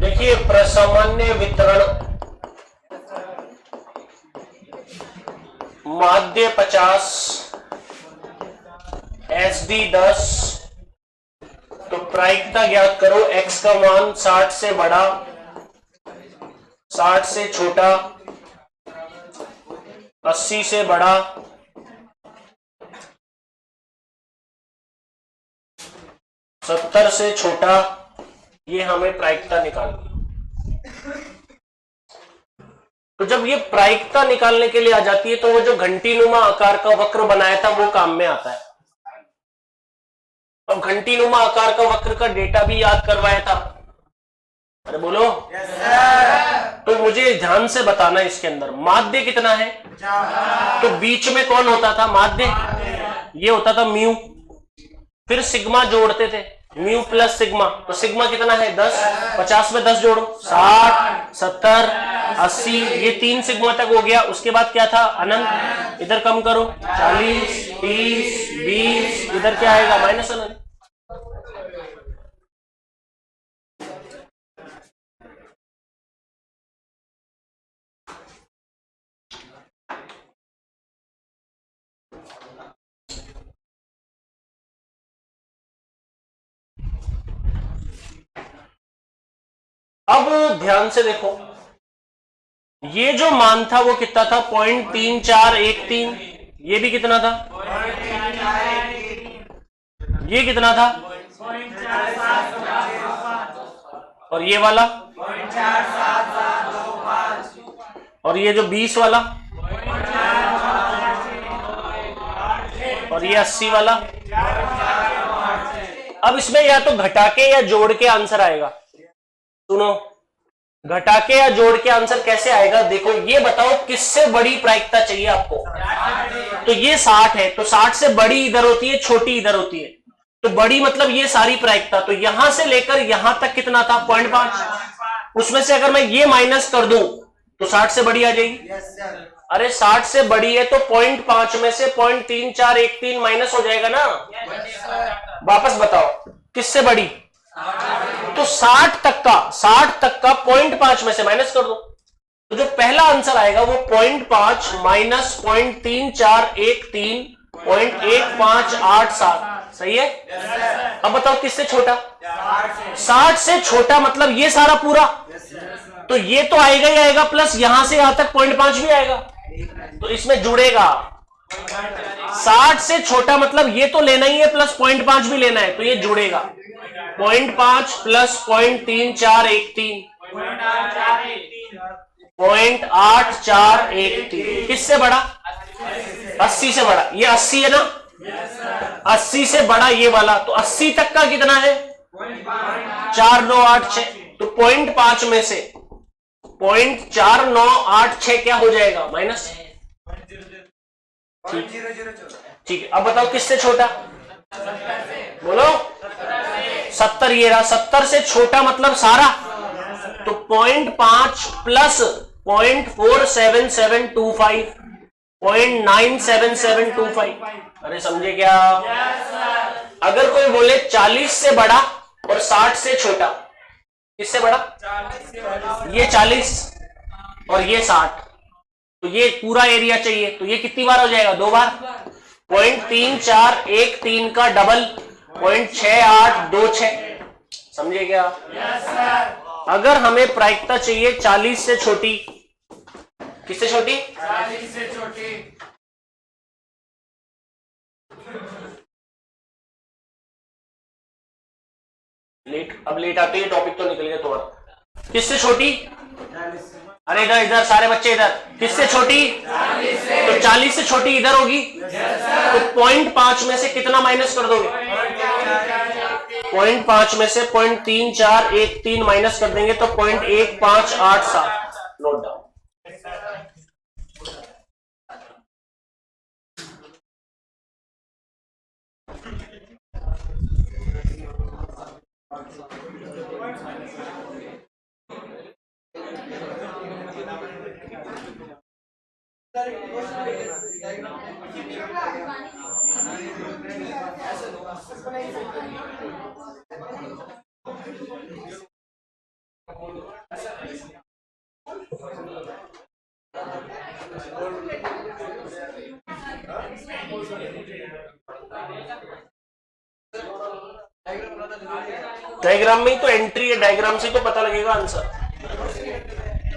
देखिए प्रसामान्य वितरण, माध्य 50, SD 10, तो प्रायिकता ज्ञात करो। x का मान 60 से बड़ा, 60 से छोटा, 80 से बड़ा, 70 से छोटा, ये हमें प्रायिकता निकालनी। तो जब ये प्रायिकता निकालने के लिए आ जाती है तो वो जो घंटीनुमा आकार का वक्र बनाया था वो काम में आता है। अब घंटीनुमा आकार का वक्र का डेटा भी याद करवाया था। अरे बोलो। तो मुझे ध्यान से बताना, इसके अंदर माध्य कितना है? तो बीच में कौन होता था? माध्य। ये होता था म्यू, फिर सिग्मा जोड़ते थे, म्यू प्लस सिग्मा। तो सिग्मा कितना है? 10। 50 में 10 जोड़ो, 60, 70, 80, ये 3 सिग्मा तक हो गया। उसके बाद क्या था? अनंत। इधर कम करो, 40, 30, 20, इधर क्या आएगा? माइनस अनंत। अब ध्यान से देखो, ये जो मान था वो कितना था? 0.3413। ये भी कितना था? ये कितना था? और ये वाला? और ये जो 20 वाला? और ये 80 वाला? अब इसमें या तो घटा के या जोड़ के आंसर आएगा। सुनो, घटा के या जोड़ के आंसर कैसे आएगा? देखो, ये बताओ किससे बड़ी प्रायिकता चाहिए आपको? तो ये 60 है, तो 60 से बड़ी इधर होती है, छोटी इधर होती है। तो बड़ी मतलब ये सारी प्रायिकता। तो यहां से लेकर यहां तक कितना था? 0.5। उसमें से अगर मैं ये माइनस कर दूं तो 60 से बड़ी आ जाएगी। अरे 60 से बड़ी है तो 0.5 में से 0.3413 माइनस हो जाएगा ना। वापस बताओ किससे बड़ी? तो 60 तक का 0.5 में से माइनस कर दो, तो जो पहला आंसर आएगा वो 0.5 माइनस 0.3413 0.1587। सही है? अब बताओ किससे छोटा? 60 से छोटा मतलब ये सारा पूरा। तो ये तो आएगा ही आएगा, प्लस यहां से यहां तक 0.5 भी आएगा, तो इसमें जुड़ेगा। 60 से छोटा मतलब ये तो लेना ही है, प्लस 0.5 भी लेना है, तो ये जुड़ेगा। 0.5 प्लस 0.3413 0.8413 किससे बड़ा? 80 से बड़ा। ये 80 है ना? 80 से बड़ा ये वाला। तो 80 तक का कितना है? 4986। तो 0.5 में से 0.4986 क्या हो जाएगा? माइनस। ठीक है, अब बताओ किससे छोटा? बोलो। 70 ये रहा। 70 से छोटा मतलब सारा। तो 0.5 प्लस 0.47725 0.97725। अरे समझे क्या? अगर कोई बोले 40 से बड़ा और 60 से छोटा, किससे बड़ा? ये 40 और ये 60, तो ये पूरा एरिया चाहिए। तो ये कितनी बार हो जाएगा? 2 बार। 0.3413 का डबल 0.6826। समझे क्या? अगर हमें प्रायिकता चाहिए 40 से छोटी, किससे छोटी? 40 से छोटी। अब लेट आते ही टॉपिक तो निकल गया तुम्हारा। किससे छोटी? अरे इधर इधर सारे बच्चे इधर। किससे छोटी? 40 से। तो 40 से छोटी इधर होगी। तो 0.5 में से कितना माइनस कर दोगे? 0.5 में से 0.3413 माइनस कर देंगे तो 0.1587। Note down. डायग्राम में ही तो एंट्री है, डायग्राम से तो पता लगेगा आंसर।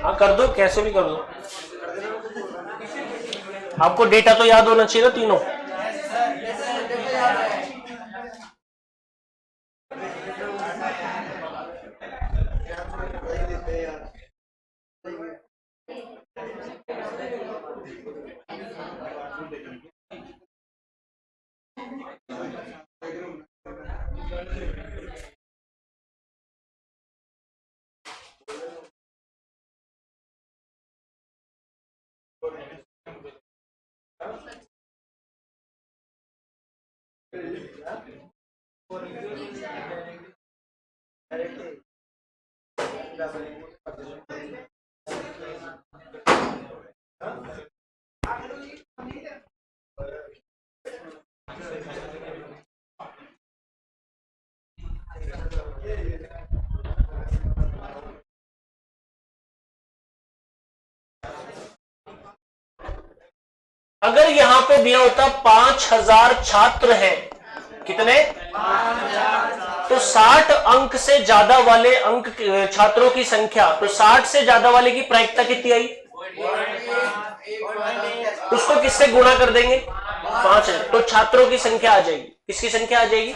हाँ कर दो, कैसे भी कर दो, आपको डेटा तो याद होना चाहिए ना तीनों। अगर यहां पे दिया होता 5000 छात्र हैं, कितने? तो 60 अंक से ज्यादा वाले अंक छात्रों की संख्या, तो 60 से ज्यादा वाले की प्रायिकता कितनी आई? तो उसको किससे गुणा कर देंगे? 5 है, तो छात्रों की संख्या आ जाएगी। किसकी संख्या आ जाएगी?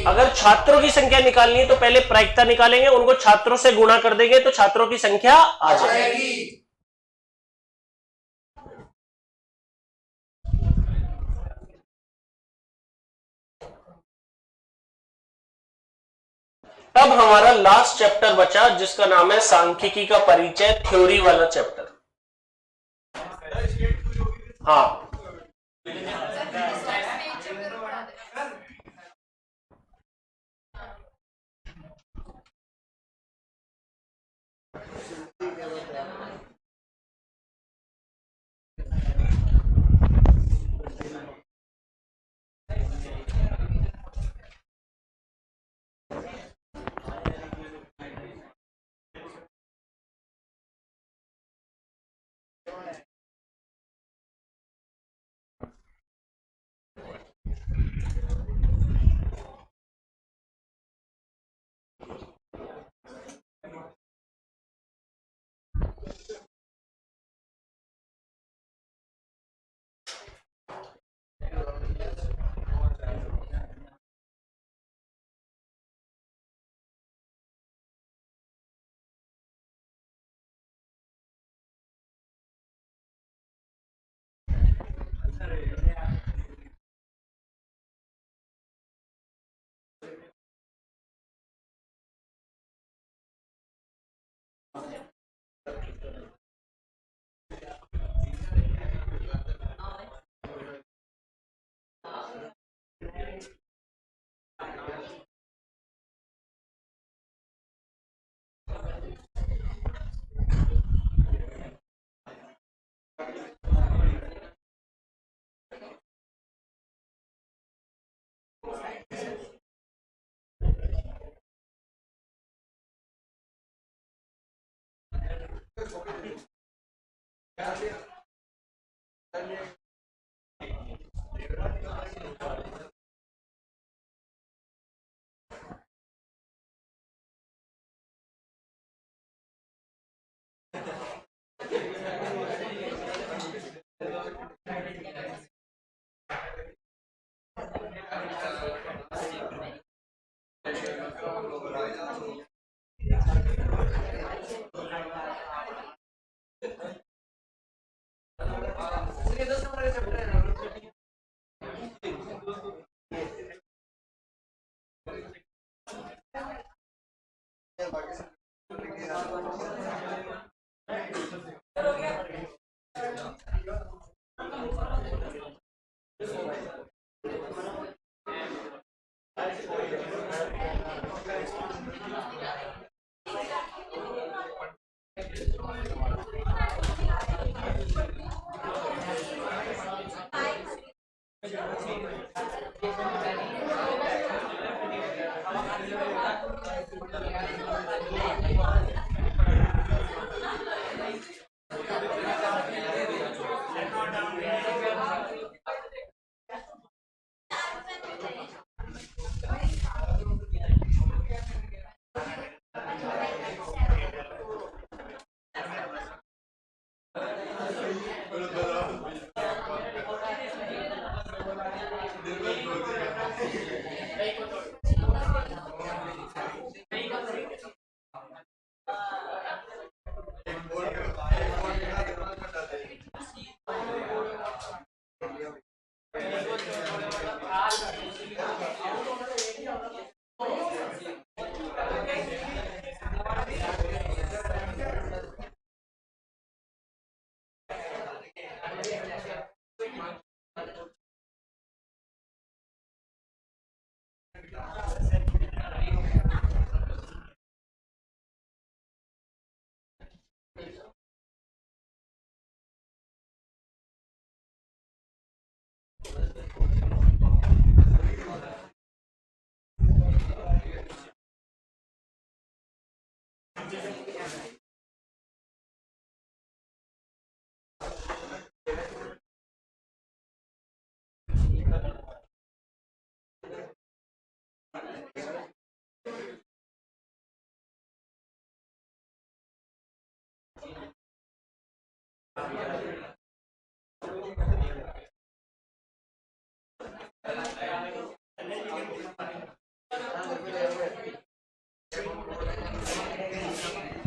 अगर छात्रों की संख्या निकालनी है तो पहले प्रायिकता निकालेंगे, उनको छात्रों से गुणा कर देंगे तो छात्रों की संख्या आ जाएगी। तब हमारा लास्ट चैप्टर बचा जिसका नाम है सांख्यिकी का परिचय, थ्योरी वाला चैप्टर। हाँ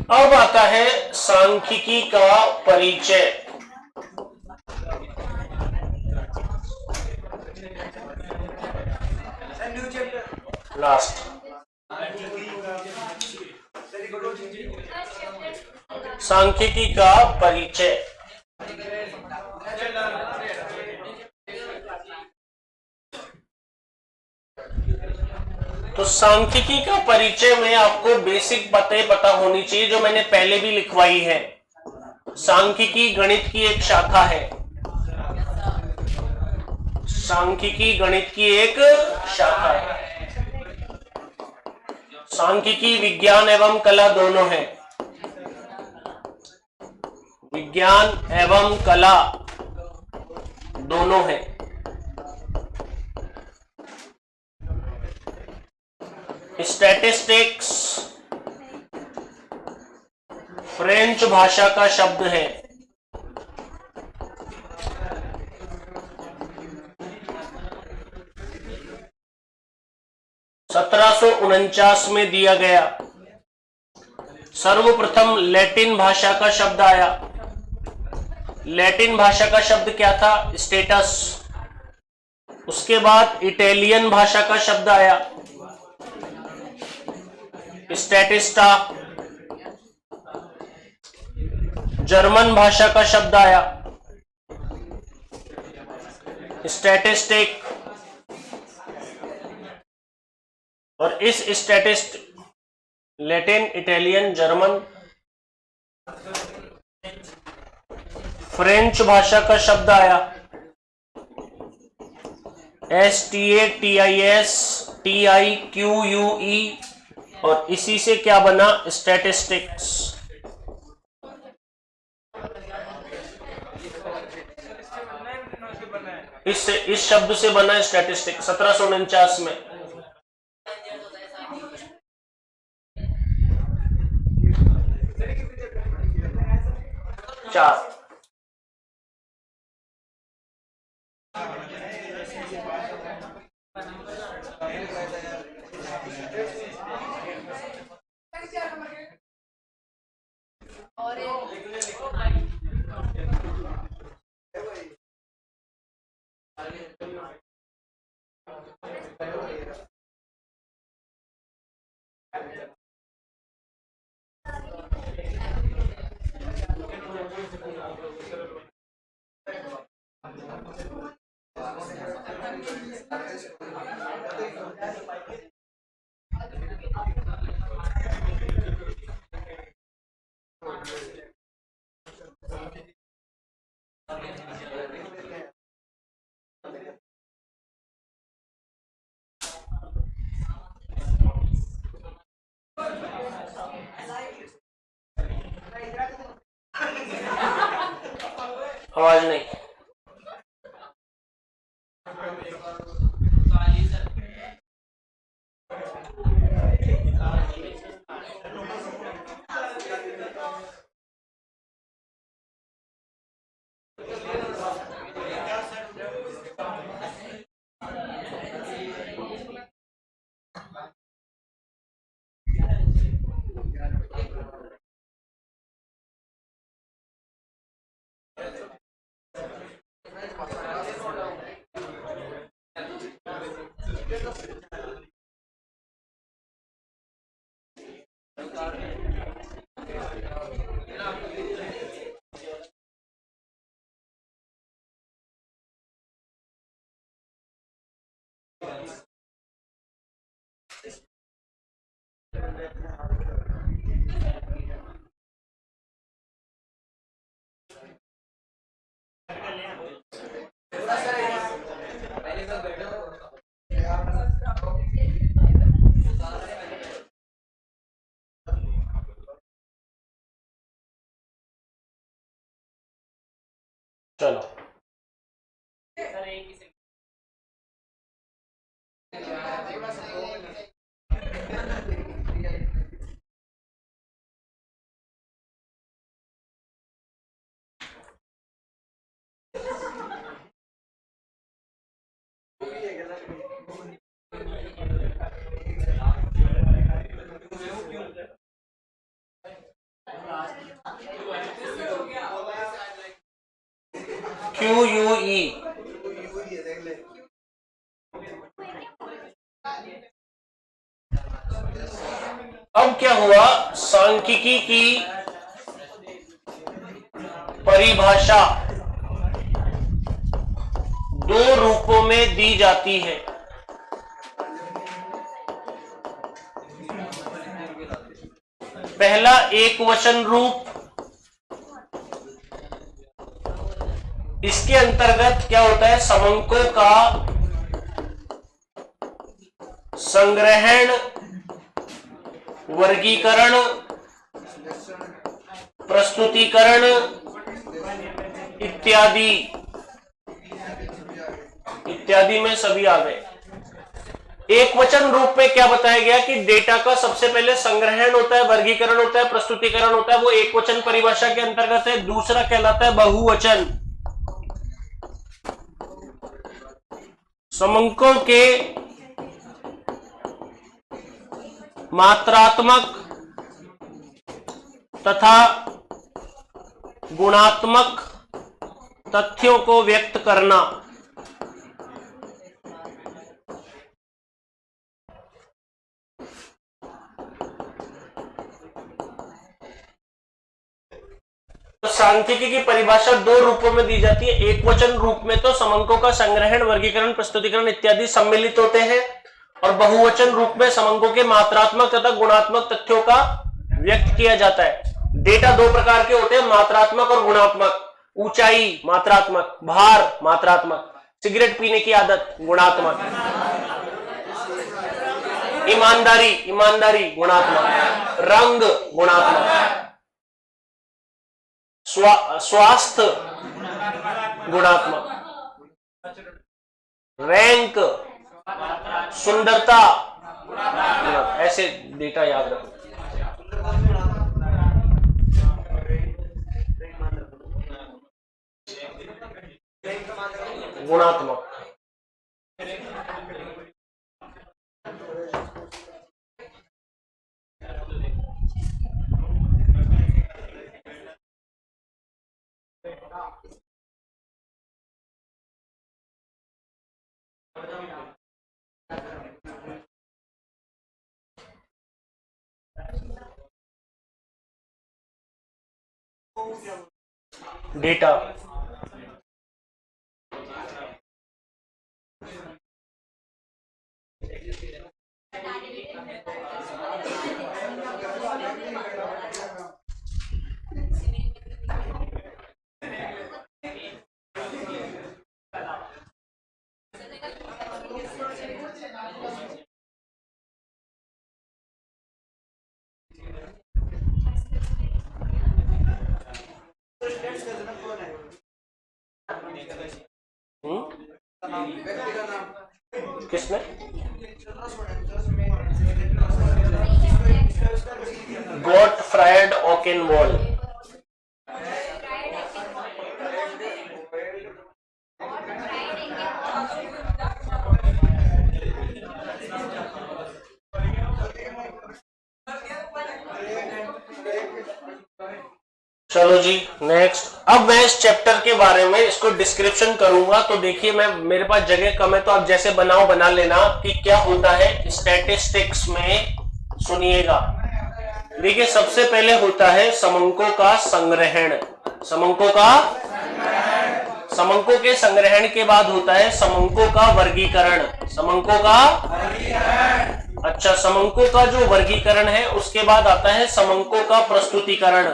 अब आता है सांख्यिकी का परिचय। लास्ट सांख्यिकी का परिचय। तो सांख्यिकी का परिचय में आपको बेसिक बातें पता होनी चाहिए, जो मैंने पहले भी लिखवाई है। सांख्यिकी गणित की एक शाखा है। सांख्यिकी गणित की एक शाखा है। सांख्यिकी विज्ञान एवं कला दोनों है। विज्ञान एवं कला दोनों है। स्टैटिस्टिक्स फ्रेंच भाषा का शब्द है। (1749) में दिया गया। सर्वप्रथम लैटिन भाषा का शब्द आया। लैटिन भाषा का शब्द क्या था? स्टेटस। उसके बाद इटालियन भाषा का शब्द आया, स्टैटिस्टा। जर्मन भाषा का शब्द आया, स्टैटिस्टिक। और इस statist Latin, Italian, German, French भाषा का शब्द आया, STATISTIQUE। और इसी से क्या बना? स्टैटिस्टिक्स। इस शब्द से बना स्टैटिस्टिक 1749 में। चार। आवाज नहीं। चलो QUE। अब क्या हुआ, सांख्यिकी की परिभाषा दो रूपों में दी जाती है। पहला एक वचन रूप, इसके अंतर्गत क्या होता है, समंकों का संग्रहण, वर्गीकरण, प्रस्तुतिकरण इत्यादि इत्यादि में सभी आ गए। एक वचन रूप में क्या बताया गया कि डेटा का सबसे पहले संग्रहण होता है, वर्गीकरण होता है, प्रस्तुतिकरण होता है, वो एक वचन परिभाषा के अंतर्गत है। दूसरा कहलाता है बहुवचन। समंकों के मात्रात्मक तथा गुणात्मक तथ्यों को व्यक्त करना। तो सांख्यिकी की परिभाषा दो रूपों में दी जाती है। एक वचन रूप में तो समंकों का संग्रहण, वर्गीकरण, प्रस्तुतिकरण इत्यादि सम्मिलित होते हैं, और बहुवचन रूप में समंकों के मात्रात्मक तथा गुणात्मक तथ्यों का व्यक्त किया जाता है। डेटा दो प्रकार के होते हैं, मात्रात्मक और गुणात्मक। ऊंचाई मात्रात्मक, भार मात्रात्मक, सिगरेट पीने की आदत गुणात्मक, ईमानदारी गुणात्मक, रंग गुणात्मक, स्वास्थ्य गुणात्मक, रैंक, सुंदरता, ऐसे डेटा याद रखो। गुणात्मक। डेटा किसने? गॉटफ्राइड ओकेनवॉल। चलो जी नेक्स्ट। अब मैं इस चैप्टर के बारे में इसको डिस्क्रिप्शन करूंगा, तो देखिए मैं मेरे पास जगह कम है, तो आप जैसे बनाओ बना लेना कि क्या होता है स्टैटिस्टिक्स में। सुनिएगा, देखिए सबसे पहले होता है समंकों का संग्रहण। समंकों के संग्रहण के बाद होता है समंकों का वर्गीकरण। अच्छा, समंकों का जो वर्गीकरण है उसके बाद आता है समंकों का प्रस्तुतिकरण।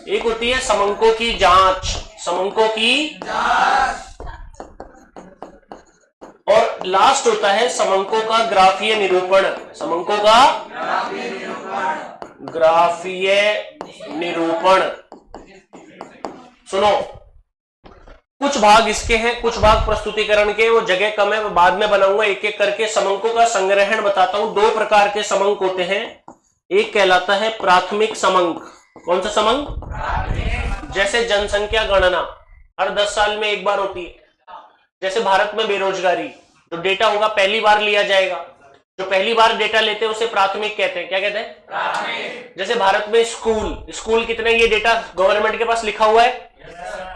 एक होती है समंकों की जांच, और लास्ट होता है समंकों का ग्राफीय निरूपण। सुनो, कुछ भाग इसके हैं, कुछ भाग प्रस्तुतिकरण के, वो जगह कम है, मैं बाद में बनाऊंगा एक एक करके। समंकों का संग्रहण बताता हूं। दो प्रकार के समंक होते हैं, एक कहलाता है प्राथमिक समंक। कौन सा समंक? जैसे जनसंख्या गणना हर 10 साल में एक बार होती है। जैसे भारत में बेरोजगारी, जो डेटा होगा पहली बार लिया जाएगा। जो पहली बार डेटा लेते हैं उसे प्राथमिक कहते हैं। क्या कहते हैं? प्राथमिक। जैसे भारत में स्कूल कितने, ये डेटा गवर्नमेंट के पास लिखा हुआ है।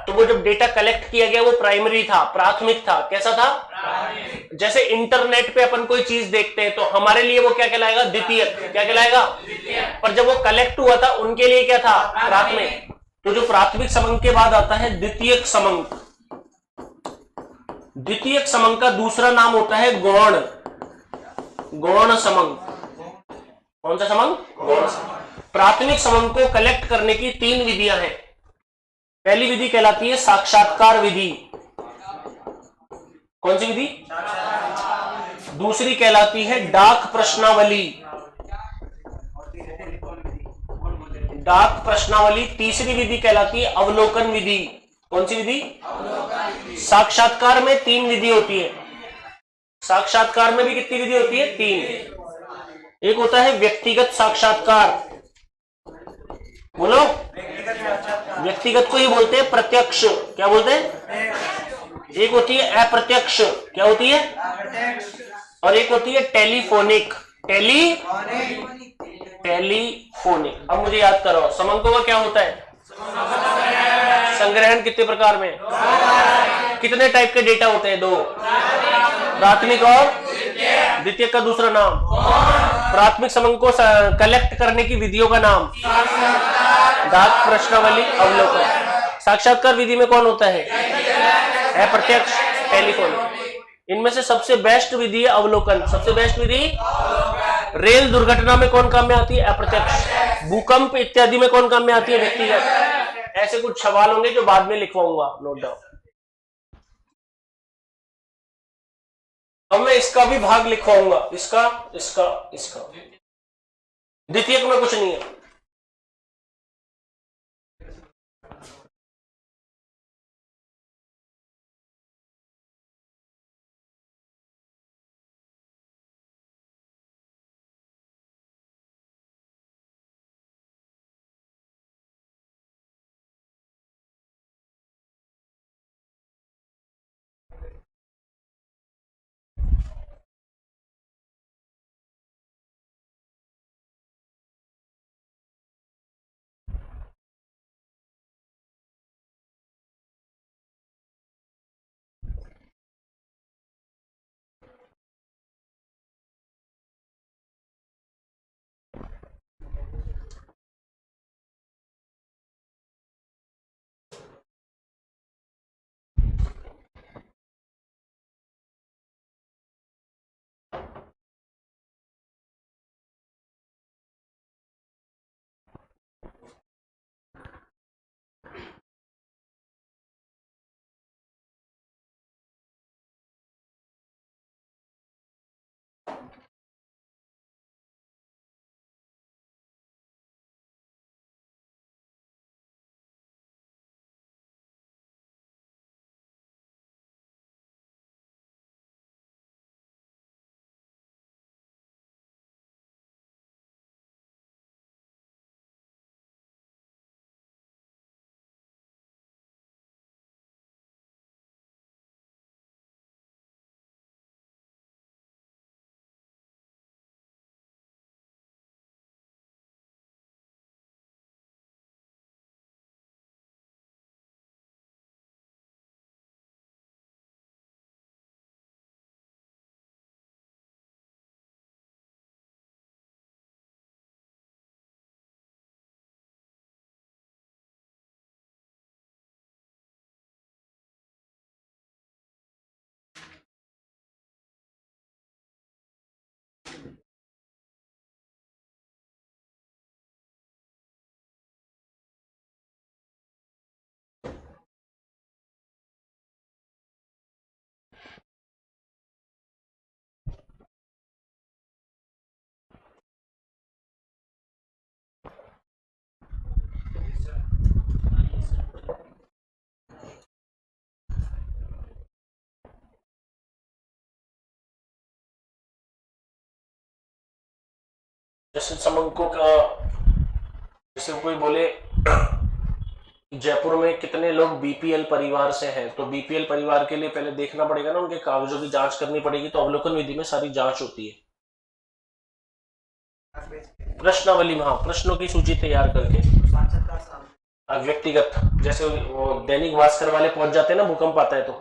तो वो जब डेटा कलेक्ट किया गया वो प्राइमरी था, प्राथमिक था। कैसा था? प्राथमिक। जैसे इंटरनेट पे अपन कोई चीज देखते हैं तो हमारे लिए वो क्या कहलाएगा? द्वितीयक। क्या कहलाएगा? द्वितीयक। पर जब वो कलेक्ट हुआ था उनके लिए क्या था? प्राथमिक। तो जो प्राथमिक समंक के बाद आता है द्वितीयक समंक। द्वितीयक समंक का दूसरा नाम होता है गौण, गौण समंक। कौन सा समंक? गौण समंक। प्राथमिक समंक को कलेक्ट करने की 3 विधियां हैं। पहली विधि कहलाती है साक्षात्कार विधि। कौन सी विधि? दूसरी कहलाती है डाक प्रश्नावली, डाक प्रश्नावली। तीसरी विधि कहलाती है अवलोकन विधि। कौन सी विधि? साक्षात्कार में 3 विधि होती है। साक्षात्कार में भी कितनी विधि होती है? 3। एक होता है व्यक्तिगत साक्षात्कार। बोलो। व्यक्तिगत को ही बोलते हैं प्रत्यक्ष। क्या बोलते हैं? एक होती है अप्रत्यक्ष। क्या होती है? और एक होती है टेलीफोनिक। टेलीफोनिक। अब मुझे याद करो समंकों का क्या होता है? संग्रहण कितने प्रकार में? कितने टाइप के डेटा होते हैं? 2। प्राथमिक और द्वितीयक का दूसरा नाम? प्राथमिक समंक को कलेक्ट करने की विधियों का नाम? डाक प्रश्नावली, अवलोकन। साक्षात्कार विधि में कौन होता है? अप्रत्यक्ष, टेलीफोनिक। इनमें से सबसे बेस्ट विधि है अवलोकन। सबसे बेस्ट विधि? रेल दुर्घटना में कौन काम में आती है? अप्रत्यक्ष। भूकंप इत्यादि में कौन काम में आती है? व्यक्तिगत। ऐसे कुछ सवाल होंगे जो बाद में लिखवाऊंगा, नोट डाउन। अब मैं इसका भी भाग लिखवाऊंगा, इसका इसका इसका। द्वितीयक में कुछ नहीं है। जैसे समंकों का, जैसे कोई बोले जयपुर में कितने लोग बीपीएल परिवार से हैं, तो बीपीएल परिवार के लिए पहले देखना पड़ेगा ना, उनके कागजों की जांच करनी पड़ेगी, तो अवलोकन विधि में सारी जांच होती है। प्रश्नावली में, हाँ, प्रश्नों की सूची तैयार करके व्यक्तिगत, जैसे वो दैनिक भास्कर वाले पहुंच जाते हैं ना, भूकंप आता है तो,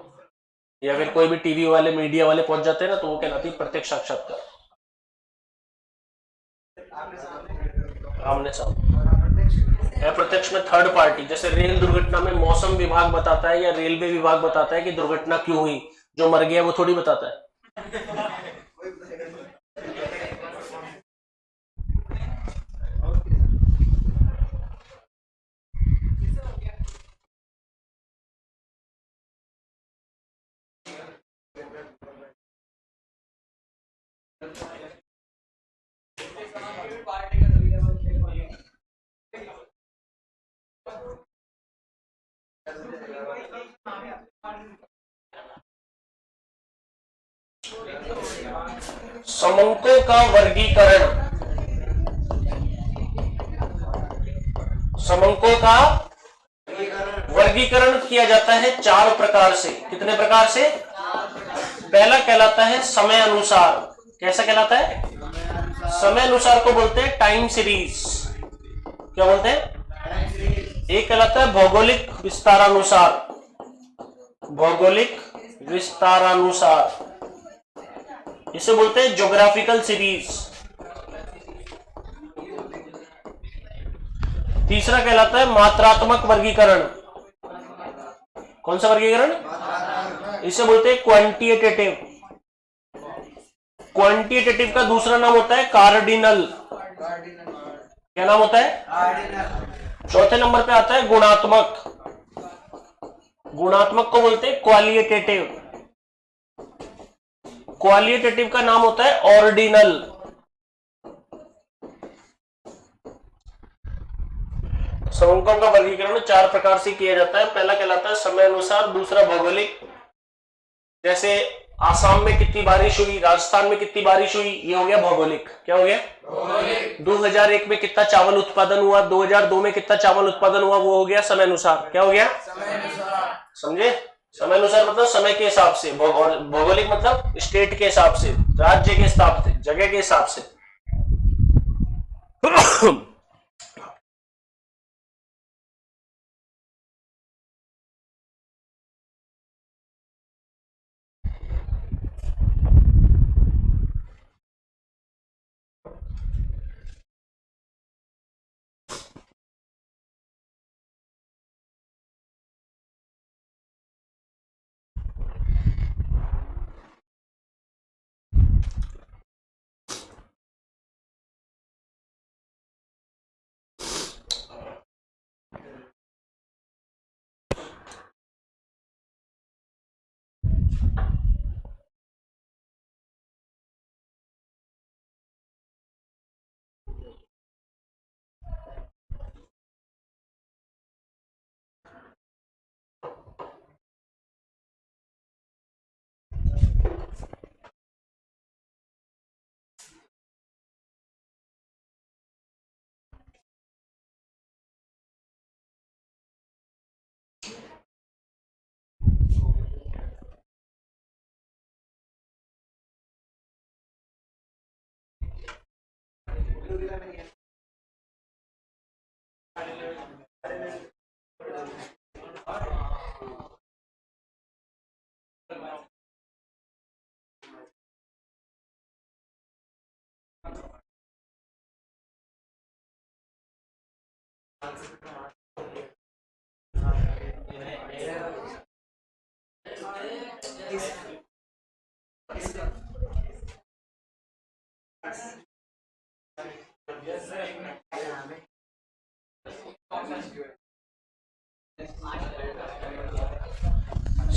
या फिर कोई भी टीवी वाले मीडिया वाले पहुंच जाते हैं ना, तो वो कहलाती है प्रत्यक्ष साक्षात्कार, आमने सामने। अप्रत्यक्ष में थर्ड पार्टी, जैसे रेल दुर्घटना में मौसम विभाग बताता है या रेलवे विभाग बताता है कि दुर्घटना क्यों हुई, जो मर गया वो थोड़ी बताता है। समंकों का वर्गीकरण, समंकों का वर्गीकरण किया जाता है 4 प्रकार से। कितने प्रकार से? पहला कहलाता है समय अनुसार। कैसा कहलाता है? समय अनुसार को बोलते हैं टाइम सीरीज। क्या बोलते हैं? एक कहलाता है भौगोलिक विस्तारानुसार, भौगोलिक विस्तारानुसार, इसे बोलते हैं ज्योग्राफिकल सीरीज। तीसरा कहलाता है मात्रात्मक वर्गीकरण। कौन सा वर्गीकरण? इसे बोलते हैं क्वांटिटेटिव। क्वांटिटेटिव का दूसरा नाम होता है कार्डिनल। क्या नाम होता है? चौथे नंबर पे आता है गुणात्मक। गुणात्मक को बोलते हैं क्वालिटेटिव। क्वालिटेटिव का नाम होता है ऑर्डिनल। समंकों का वर्गीकरण 4 प्रकार से किया जाता है। पहला कहलाता है समय अनुसार, दूसरा भौगोलिक, जैसे आसाम में कितनी बारिश हुई, राजस्थान में कितनी बारिश हुई, ये हो गया भौगोलिक। क्या हो गया? भौगोलिक। 2001 में कितना चावल उत्पादन हुआ, 2002 में कितना चावल उत्पादन हुआ, वो हो गया समय अनुसार। क्या हो गया? समय अनुसार। समझे? समय अनुसार मतलब समय के हिसाब से, भौगोलिक मतलब स्टेट के हिसाब से, राज्य के हिसाब से, जगह के हिसाब से।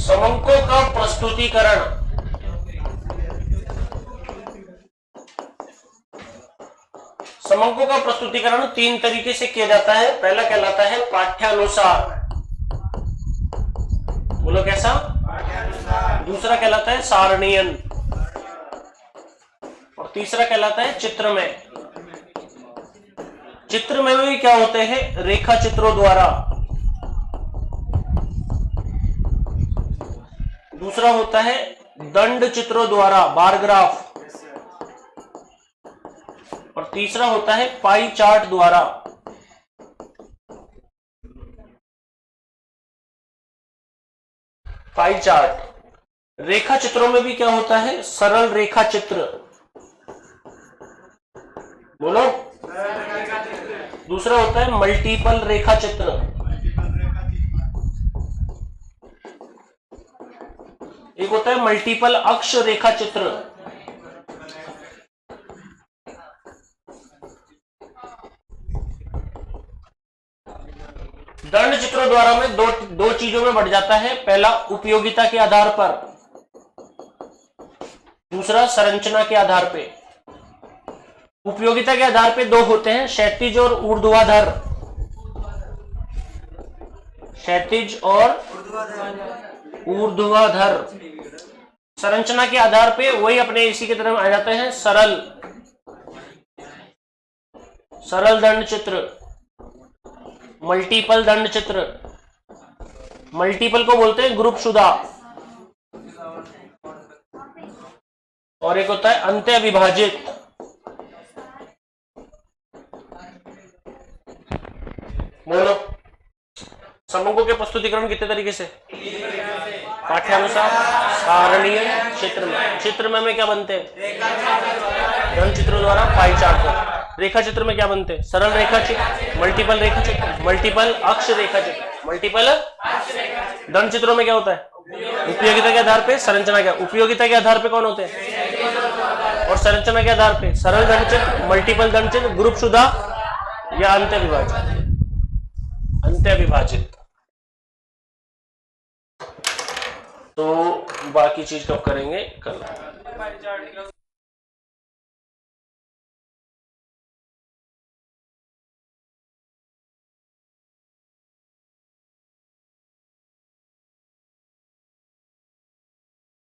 समंकों का प्रस्तुतिकरण। समंकों का प्रस्तुतिकरण 3 तरीके से किया जाता है। पहला कहलाता है पाठ्यानुसार। बोलो कैसा? पाठ्यानुसार। दूसरा कहलाता है सारणीयन, और तीसरा कहलाता है चित्रमय। चित्रमय में क्या होते हैं? रेखा चित्रों द्वारा। दूसरा होता है दंड चित्रों द्वारा, बार ग्राफ। और तीसरा होता है पाई चार्ट द्वारा। Pie chart. रेखा चित्रों में भी क्या होता है? सरल रेखा चित्र। बोलो। दूसरा होता है मल्टीपल रेखा चित्र। एक होता है मल्टीपल अक्ष रेखा चित्र। दंड चित्रों द्वारा में दो चीजों में बढ़ जाता है। पहला उपयोगिता के आधार पर, दूसरा संरचना के आधार पे। उपयोगिता के आधार पे दो होते हैं, क्षैतिज और ऊर्ध्वाधर। क्षैतिज और ऊर्ध्वाधर। संरचना के आधार पे वही अपने इसी की तरफ आ जाते हैं, सरल दंड चित्र, मल्टीपल दंड चित्र। मल्टीपल को बोलते हैं ग्रुप शुदा। और एक होता है अंत्य विभाजित। बोलो। समूहों के प्रस्तुतिकरण कितने तरीके से? पाठ्यानुसार, सारणीय, चित्र में क्या बनते हैं? दंड चित्रों द्वारा, पाई चार्ट। रेखा चित्र में क्या बनते हैं? सरल रेखा चित्र, मल्टीपल रेखा चित्र, मल्टीपल अक्ष रेखा चित्र, मल्टीपल। दंड चित्रों में क्या होता है? उपयोगिता के आधार पे, संरचना के, उपयोगिता के आधार पे कौन होते हैं? और संरचना के आधार पे सरल दंड चित्र, मल्टीपल दंड चित्र, ग्रुप शुदा या अंत्य विभाजित। अंत्य विभाजित। तो बाकी चीज कब करेंगे? कल।